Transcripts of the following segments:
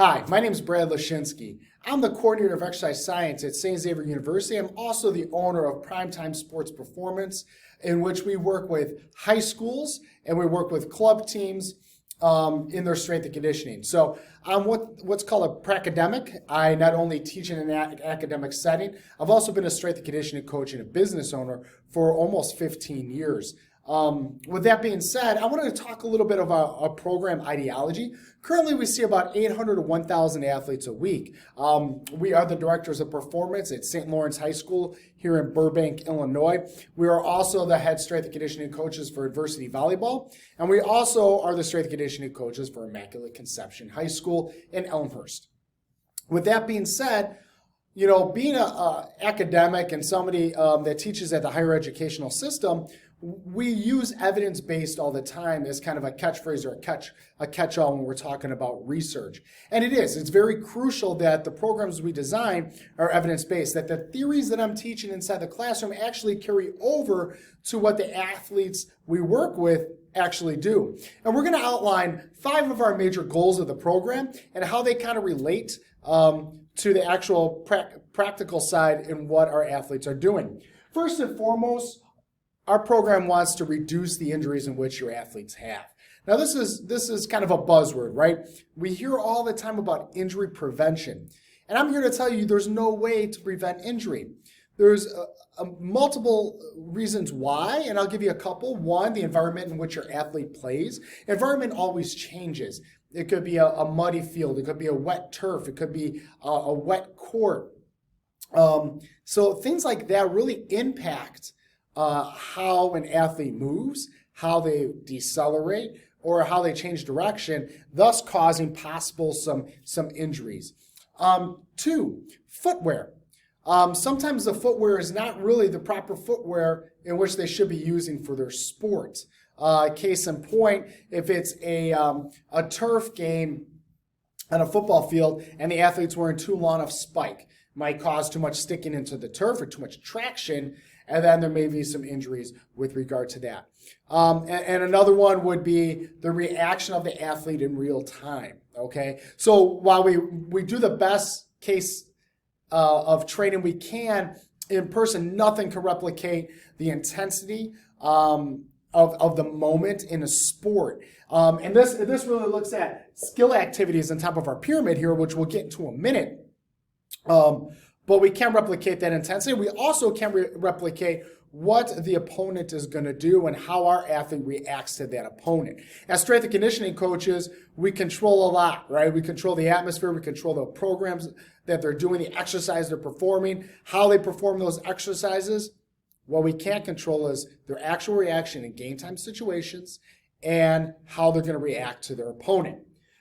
Hi, my name is Brad Lashinsky. I'm the coordinator of exercise science at St. Xavier University. I'm also the owner of Primetime Sports Performance, in which we work with high schools and we work with club teams in their strength and conditioning. So I'm what's called a pracademic. I not only teach in an academic setting, I've also been a strength and conditioning coach and a business owner for almost 15 years. With that being said, I wanted to talk a little bit about a program ideology. Currently, we see about 800 to 1,000 athletes a week. We are the directors of performance at St. Lawrence High School here in Burbank, Illinois. We are also the head strength and conditioning coaches for Adversity Volleyball, and we also are the strength and conditioning coaches for Immaculate Conception High School in Elmhurst. With that being said, you know, being an academic and somebody that teaches at the higher educational system, we use evidence-based all the time as kind of a catchphrase or a catch-all when we're talking about research. And it's very crucial that the programs we design are evidence-based, that the theories that I'm teaching inside the classroom actually carry over to what the athletes we work with actually do. And we're going to outline 5 of our major goals of the program and how they kind of relate to the actual practical side in what our athletes are doing. First and foremost, our program wants to reduce the injuries in which your athletes have. Now, this is kind of a buzzword, right? We hear all the time about injury prevention. And I'm here to tell you there's no way to prevent injury. There's multiple reasons why, and I'll give you a couple. One, the environment in which your athlete plays. Environment always changes. It could be a muddy field. It could be a wet turf. It could be a wet court. So things like that really impact how an athlete moves, how they decelerate, or how they change direction, thus causing possible some injuries. 2, footwear. Sometimes the footwear is not really the proper footwear in which they should be using for their sport. Case in point, if it's a turf game on a football field and the athlete's wearing too long of spike, might cause too much sticking into the turf or too much traction, and then there may be some injuries with regard to that. And another one would be the reaction of the athlete in real time, okay? So while we do the best case of training we can in person, nothing can replicate the intensity of the moment in a sport. And this really looks at skill activities on top of our pyramid here, which we'll get into in a minute. But we can replicate that intensity. We also can replicate what the opponent is going to do and how our athlete reacts to that opponent. As strength and conditioning coaches, we control a lot, right? We control the atmosphere, we control the programs that they're doing, the exercise they're performing, how they perform those exercises. What we can't control is their actual reaction in game time situations and how they're going to react to their opponent.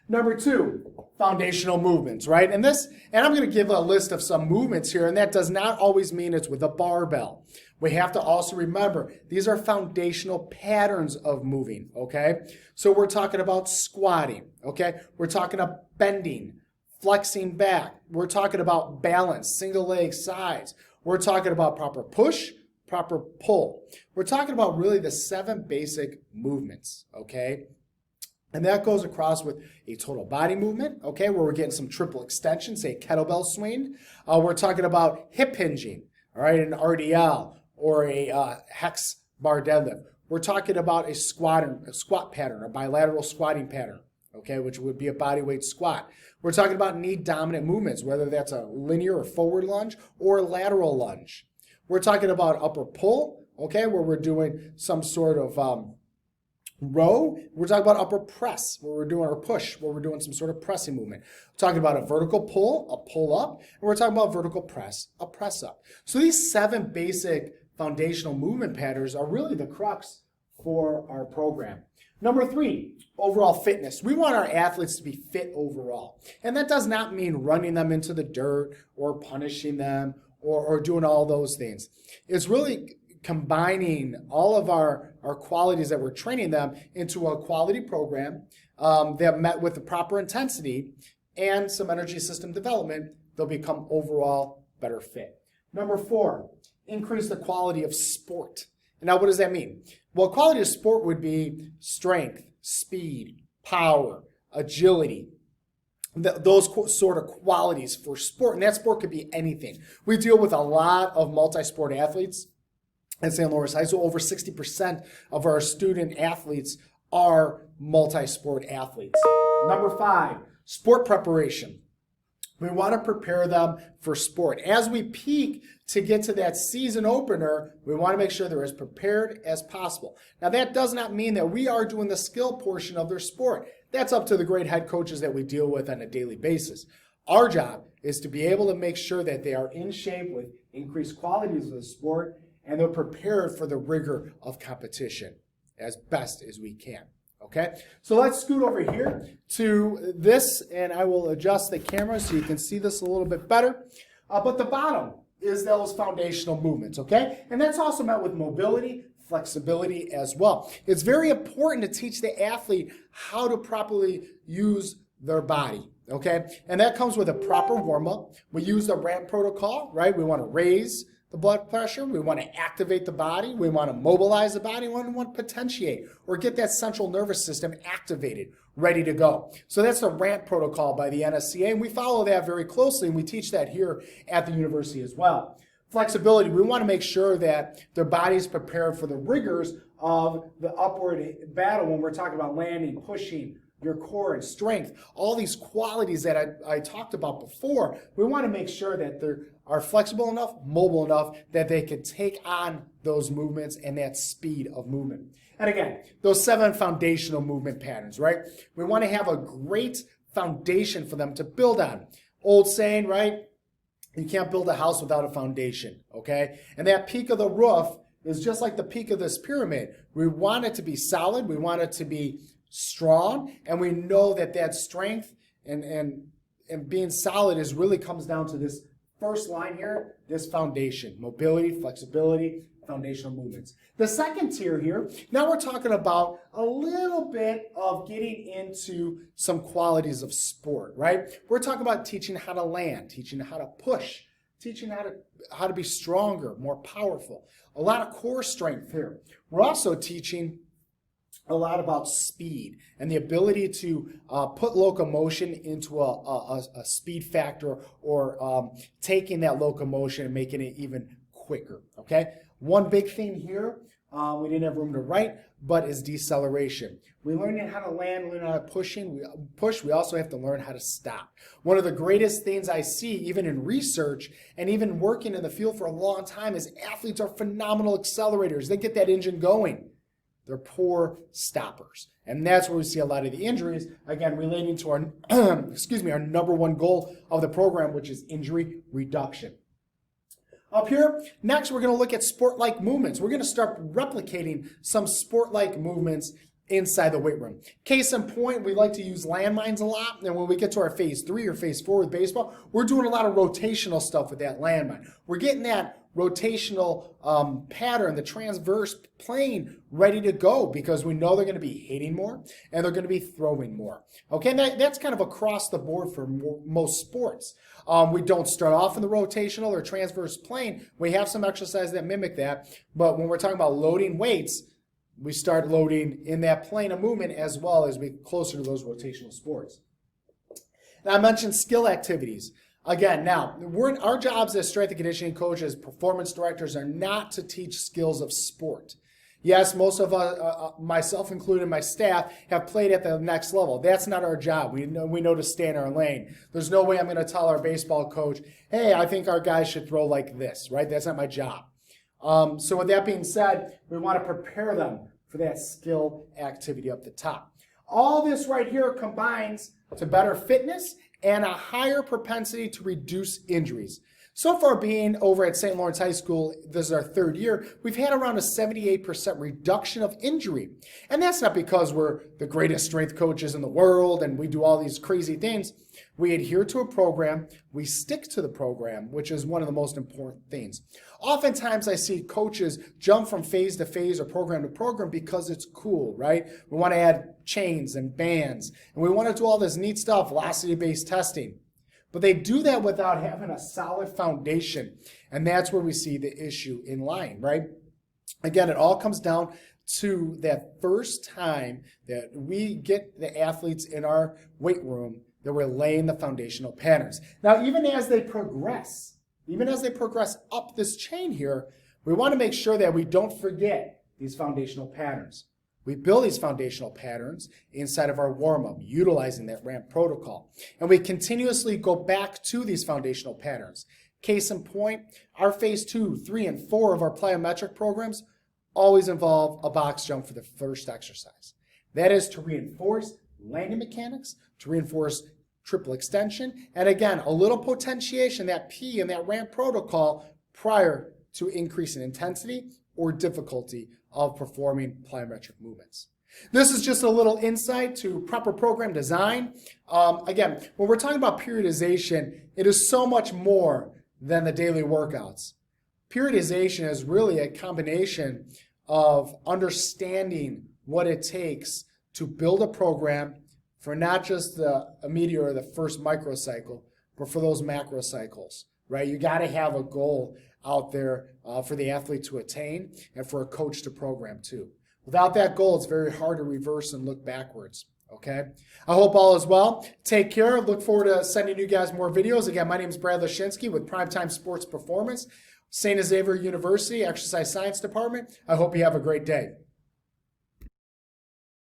Number 2, foundational movements, right? And I'm going to give a list of some movements here, and that does not always mean it's with a barbell. We have to also remember, these are foundational patterns of moving, okay? So we're talking about squatting, okay? We're talking about bending, flexing back. We're talking about balance, single leg sides. We're talking about proper push, proper pull. We're talking about really the 7 basic movements, okay? And that goes across with a total body movement, okay, where we're getting some triple extension, say a kettlebell swing. We're talking about hip hinging, all right, an RDL or a hex bar deadlift. We're talking about a squat pattern, a bilateral squatting pattern, okay, which would be a body weight squat. We're talking about knee dominant movements, whether that's a linear or forward lunge or a lateral lunge. We're talking about upper pull, okay, where we're doing some sort of row. We're talking about upper press, where we're doing our push, where we're doing some sort of pressing movement. We're talking about a vertical pull, a pull up, and we're talking about vertical press, a press up. So these 7 basic foundational movement patterns are really the crux for our program. Number 3, overall fitness. We want our athletes to be fit overall. And that does not mean running them into the dirt or punishing them or doing all those things. It's really combining all of our qualities that we're training them into a quality program that met with the proper intensity and some energy system development, they'll become overall better fit. Number 4, increase the quality of sport. And now what does that mean? Well, quality of sport would be strength, speed, power, agility, sort of qualities for sport. And that sport could be anything. We deal with a lot of multi-sport athletes at St. Lawrence High School. Over 60% of our student athletes are multi-sport athletes. Number 5, sport preparation. We want to prepare them for sport. As we peak to get to that season opener, we want to make sure they're as prepared as possible. Now, that does not mean that we are doing the skill portion of their sport. That's up to the great head coaches that we deal with on a daily basis. Our job is to be able to make sure that they are in shape with increased qualities of the sport and they're prepared for the rigor of competition as best as we can. Okay, so let's scoot over here to this, and I will adjust the camera so you can see this a little bit better. But the bottom is those foundational movements, okay? And that's also met with mobility, flexibility as well. It's very important to teach the athlete how to properly use their body, okay? And that comes with a proper warm-up. We use the ramp protocol, right? We want to raise the blood pressure, we want to activate the body, we want to mobilize the body, we want to potentiate or get that central nervous system activated, ready to go. So that's the ramp protocol by the NSCA, and we follow that very closely, and we teach that here at the university as well. Flexibility, we want to make sure that their body is prepared for the rigors of the upward battle when we're talking about landing, pushing, your core and strength, all these qualities that I talked about before. We want to make sure that they are flexible enough, mobile enough, that they can take on those movements and that speed of movement. And again, those 7 foundational movement patterns, right? We want to have a great foundation for them to build on. Old saying, right? You can't build a house without a foundation, okay? And that peak of the roof is just like the peak of this pyramid. We want it to be solid. We want it to be strong, and we know that that strength and being solid is really comes down to this first line here, this foundation, mobility, flexibility, foundational movements. The second tier here, now we're talking about a little bit of getting into some qualities of sport, right? We're talking about teaching how to land, teaching how to push, teaching how to be stronger, more powerful. A lot of core strength here. We're also teaching a lot about speed and the ability to put locomotion into a speed factor or taking that locomotion and making it even quicker, okay? One big thing here, we didn't have room to write, but is deceleration. We learn how to land, learn how to push, we also have to learn how to stop. One of the greatest things I see, even in research and even working in the field for a long time, is athletes are phenomenal accelerators. They get that engine going. They're poor stoppers. And that's where we see a lot of the injuries, again, relating to our, our number one goal of the program, which is injury reduction. Up here, next we're going to look at sport-like movements. We're going to start replicating some sport-like movements inside the weight room. Case in point, we like to use landmines a lot, and when we get to our phase 3 or phase 4 with baseball, we're doing a lot of rotational stuff with that landmine. We're getting that rotational pattern, the transverse plane, ready to go because we know they're going to be hitting more and they're going to be throwing more. Okay, and that's kind of across the board for most sports. We don't start off in the rotational or transverse plane. We have some exercises that mimic that, but when we're talking about loading weights, we start loading in that plane of movement as well as we get closer to those rotational sports. Now, I mentioned skill activities. Again, now, our jobs as strength and conditioning coaches, performance directors, are not to teach skills of sport. Yes, most of us, myself included, my staff, have played at the next level. That's not our job. We know to stay in our lane. There's no way I'm going to tell our baseball coach, hey, I think our guys should throw like this, right? That's not my job. So with that being said, we want to prepare them for that skill activity up the top. All this right here combines to better fitness and a higher propensity to reduce injuries. So far, being over at St. Lawrence High School, this is our 3rd year, we've had around a 78% reduction of injury. And that's not because we're the greatest strength coaches in the world and we do all these crazy things. We adhere to a program, we stick to the program, which is one of the most important things. Oftentimes, I see coaches jump from phase to phase or program to program because it's cool, right? We want to add chains and bands, and we want to do all this neat stuff, velocity-based testing. But they do that without having a solid foundation, and that's where we see the issue in line, right? Again, it all comes down to that first time that we get the athletes in our weight room that we're laying the foundational patterns. Now, even as they progress up this chain here, we want to make sure that we don't forget these foundational patterns. We build these foundational patterns inside of our warm-up, utilizing that ramp protocol. And we continuously go back to these foundational patterns. Case in point, our phase 2, 3, and 4 of our plyometric programs always involve a box jump for the first exercise. That is to reinforce landing mechanics, to reinforce triple extension, and again, a little potentiation, that P in that ramp protocol prior to increase in intensity or difficulty of performing plyometric movements. This is just a little insight to proper program design. Again, when we're talking about periodization, it is so much more than the daily workouts. Periodization is really a combination of understanding what it takes to build a program for not just the immediate or the first microcycle, but for those macro cycles, right? You got to have a goal out there for the athlete to attain and for a coach to program too. Without that goal, it's very hard to reverse and look backwards, okay? I hope all is well. Take care. Look forward to sending you guys more videos. Again, my name is Brad Lashinsky with Primetime Sports Performance, St. Xavier University Exercise Science Department. I hope you have a great day.